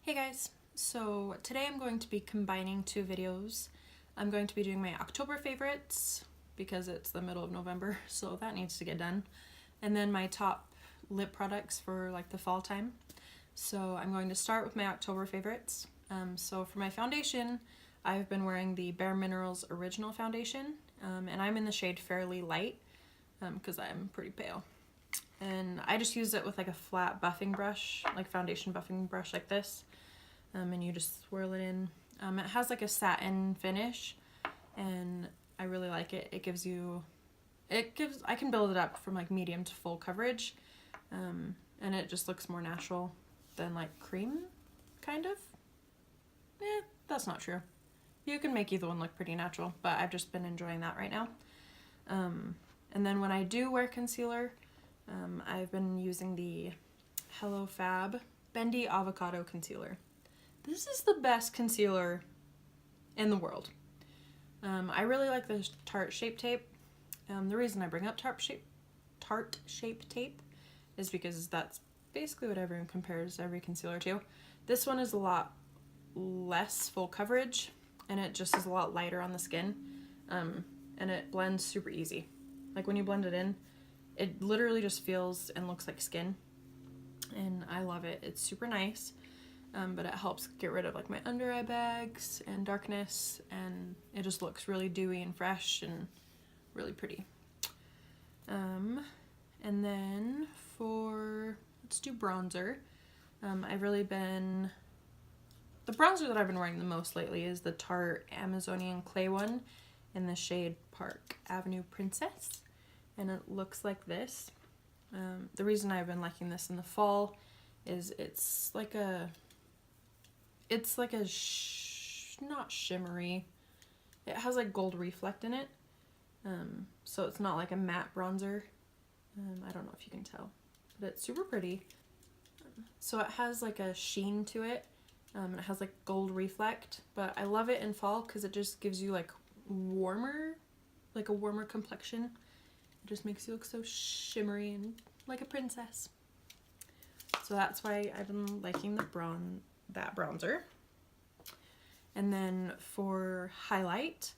Hey guys, so today I'm going to be combining two videos. I'm going to be doing my October favorites because it's the middle of November, so that needs to get done. And then my top lip products for like the fall time. So I'm going to start with my October favorites. So for my foundation, I've been wearing the BareMinerals Original Foundation, and I'm in the shade Fairly Light because I'm pretty pale. And I just use it with like a flat buffing brush, like foundation buffing brush like this. And you just swirl it in. It has like a satin finish and I really like it. I can build it up from like medium to full coverage. And it just looks more natural than like cream, kind of. That's not true. You can make either one look pretty natural, but I've just been enjoying that right now. And then when I do wear concealer, I've been using the Hello Fab Bendy Avocado Concealer. This is the best concealer in the world. I really like the Tarte Shape Tape. The reason I bring up Tarte Shape Tape is because that's basically what everyone compares every concealer to. This one is a lot less full coverage and it just is a lot lighter on the skin, and it blends super easy. Like when you blend it in, it literally just feels and looks like skin, and I love it. It's super nice. But it helps get rid of like my under eye bags and darkness, and it just looks really dewy and fresh and really pretty. And then let's do bronzer. The bronzer that I've been wearing the most lately is the Tarte Amazonian Clay one in the shade Park Avenue Princess, and it looks like this. The reason I've been liking this in the fall is it's like a not shimmery. It has like gold reflect in it. So it's not like a matte bronzer. I don't know if you can tell, but it's super pretty. So it has like a sheen to it. And it has like gold reflect, but I love it in fall because it just gives you like a warmer complexion. It just makes you look so shimmery and like a princess. So that's why I've been liking that bronzer. And then for highlight,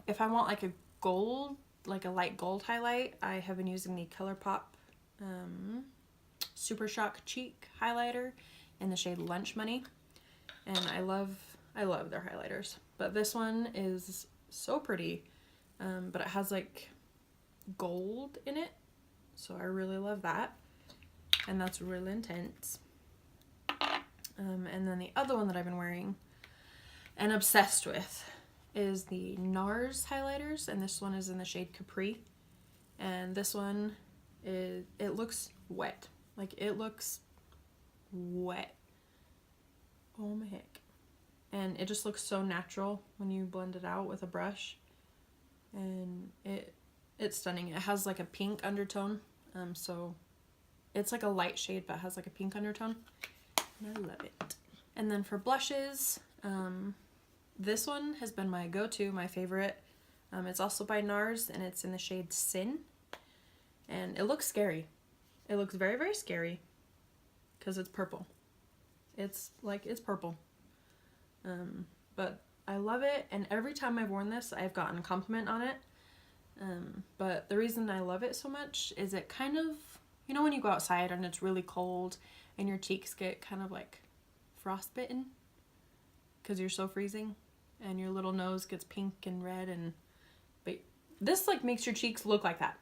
if I want like a gold, like a light gold highlight, I have been using the ColourPop Supershock Cheek Highlighter in the shade Lunch Money. And I love their highlighters. But this one is so pretty, but it has like gold in it. So I really love that. And that's really intense. And then the other one that I've been wearing and obsessed with is the NARS highlighters, and this one is in the shade Capri. And this one it looks wet. Like it looks wet. Oh my heck. And it just looks so natural when you blend it out with a brush. And it's stunning. It has like a pink undertone. So it's like a light shade but has like a pink undertone. And I love it. And then for blushes, this one has been my go-to, my favorite. It's also by NARS and it's in the shade Sin. And it looks scary. It looks very, very scary because it's purple. It's purple. But I love it, and every time I've worn this, I've gotten a compliment on it. But the reason I love it so much is it kind of, you know when you go outside and it's really cold and your cheeks get kind of like frostbitten because you're so freezing and your little nose gets pink and red, but this like makes your cheeks look like that.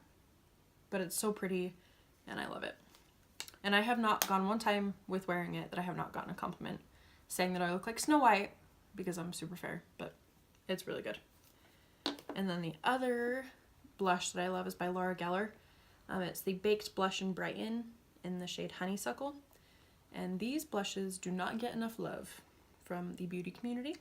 But it's so pretty and I love it. And I have not gone one time with wearing it that I have not gotten a compliment saying that I look like Snow White because I'm super fair, but it's really good. And then the other blush that I love is by Laura Geller. It's the Baked Blush and Brighten in the shade Honeysuckle. And these blushes do not get enough love from the beauty community.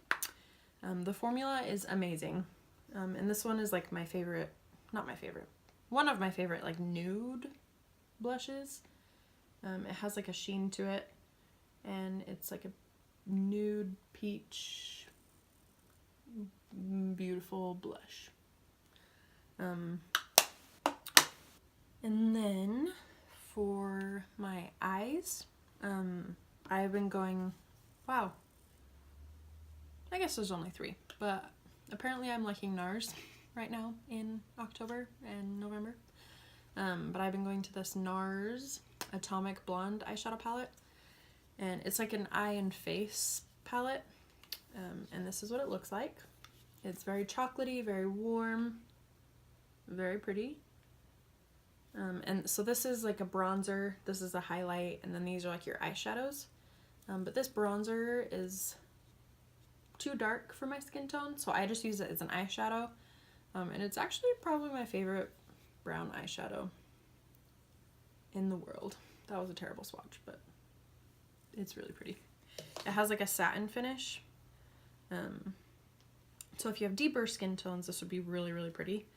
The formula is amazing. And this one is like my favorite, not my favorite, one of my favorite like nude blushes. It has like a sheen to it, and it's like a nude peach, beautiful blush. And then for my eyes, I've been going Wow. I guess there's only 3, but apparently I'm liking NARS right now in October and November. But I've been going to this NARS Atomic Blonde eyeshadow palette, and it's like an eye and face palette, and this is what it looks like. It's very chocolatey, very warm, very pretty. And so this is like a bronzer, this is a highlight, and then these are like your eyeshadows. But this bronzer is too dark for my skin tone, so I just use it as an eyeshadow. And it's actually probably my favorite brown eyeshadow in the world. That was a terrible swatch, but it's really pretty. It has like a satin finish. So if you have deeper skin tones, this would be really, really pretty.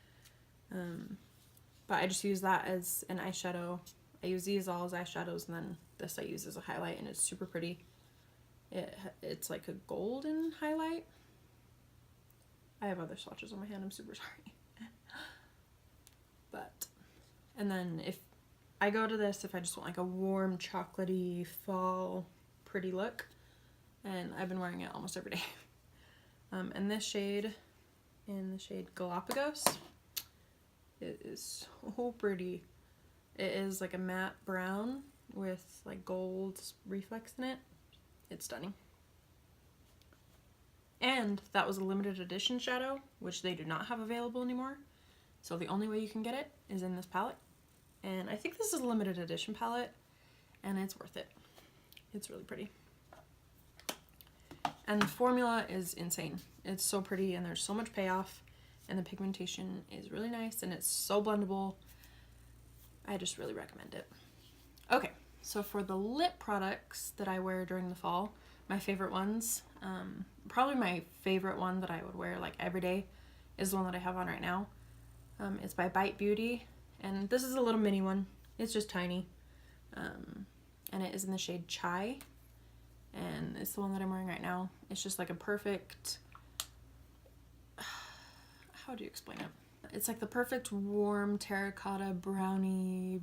But I just use that as an eyeshadow. I use these all as eyeshadows, and then this I use as a highlight, and it's super pretty. It's like a golden highlight. I have other swatches on my hand, I'm super sorry. But, and then if I go to this, if I just want like a warm, chocolatey, fall, pretty look, and I've been wearing it almost every day. And this shade, in the shade Galapagos, it is so pretty. It is like a matte brown with like gold reflex in it. It's stunning. And that was a limited edition shadow, which they do not have available anymore. So the only way you can get it is in this palette. And I think this is a limited edition palette, and it's worth it. It's really pretty. And the formula is insane. It's so pretty, and there's so much payoff, and the pigmentation is really nice, and it's so blendable. I just really recommend it. Okay, so for the lip products that I wear during the fall, my favorite ones, probably my favorite one that I would wear like every day is the one that I have on right now. It's by Bite Beauty, and this is a little mini one. It's just tiny, and it is in the shade Chai, and it's the one that I'm wearing right now. It's just like a perfect, how do you explain it? It's like the perfect warm terracotta brownie,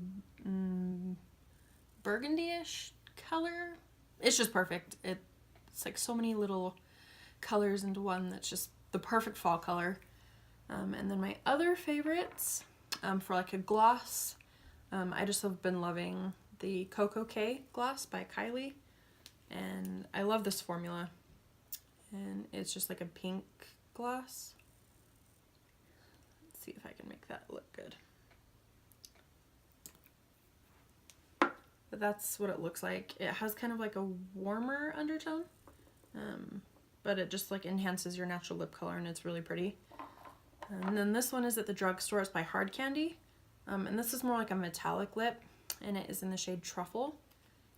burgundy-ish color. It's just perfect. It's like so many little colors into one that's just the perfect fall color. And then my other favorites, for like a gloss, I just have been loving the Koko gloss by Kylie, and I love this formula, and it's just like a pink gloss. Let's see if I can make that look good. But that's what it looks like. It has kind of like a warmer undertone, but it just like enhances your natural lip color, and it's really pretty. And then this one is at the drugstore. It's by Hard Candy, and this is more like a metallic lip, and it is in the shade Truffle,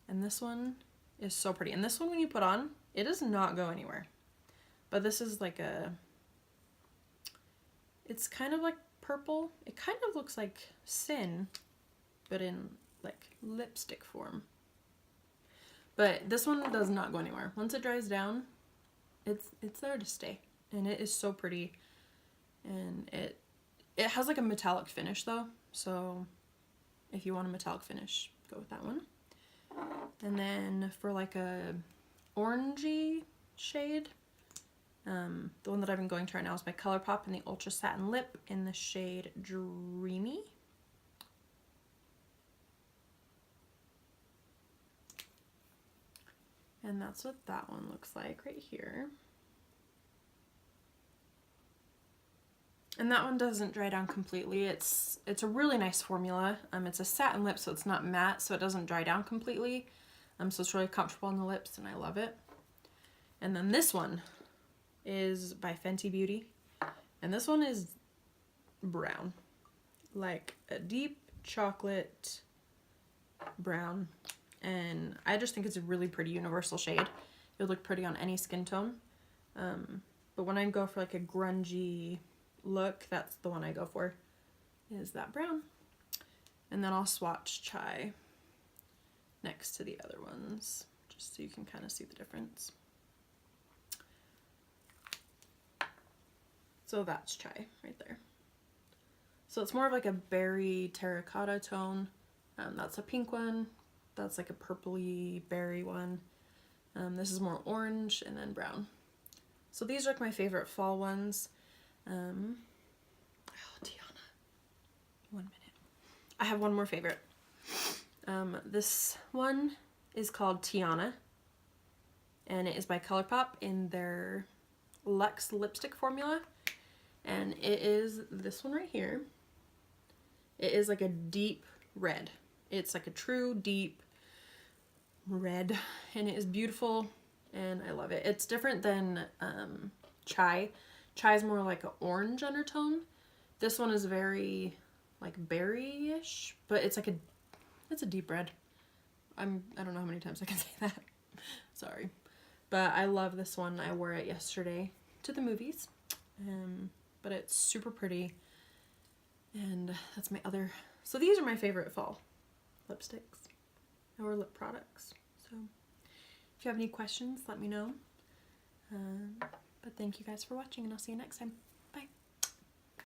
and this one is so pretty. And this one, when you put on, it does not go anywhere. But this is like it's kind of like purple. It kind of looks like Sin, but in like lipstick form. But this one does not go anywhere. Once it dries down, it's there to stay, and it is so pretty. And it has like a metallic finish though, so if you want a metallic finish, go with that one. And then for like a orangey shade, the one that I've been going to right now is by ColourPop in the Ultra Satin Lip in the shade Dreamy. And that's what that one looks like right here. And that one doesn't dry down completely. It's a really nice formula. It's a satin lip, so it's not matte, so it doesn't dry down completely. So it's really comfortable on the lips, and I love it. And then this one is by Fenty Beauty, and this one is brown, like a deep chocolate brown. And I just think it's a really pretty universal shade. It would look pretty on any skin tone. But when I go for like a grungy look, that's the one I go for, is that brown. And then I'll swatch Chai next to the other ones, just so you can kind of see the difference. So that's Chai right there. So it's more of like a berry terracotta tone. That's a pink one. That's like a purpley berry one. This is more orange and then brown. So these are like my favorite fall ones. Oh, Tiana. 1 minute. I have one more favorite. This one is called Tiana, and it is by ColourPop in their Luxe lipstick formula, and it is this one right here. It is like a deep red. It's like a true deep red, and it is beautiful, and I love it. It's different than Chai. Chai is more like an orange undertone. This one is very like berry-ish, but it's like it's a deep red. I don't know how many times I can say that. Sorry. But I love this one. I wore it yesterday to the movies. But it's super pretty. And that's my other. So these are my favorite fall lipsticks or lip products. So if you have any questions, let me know. But thank you guys for watching, and I'll see you next time.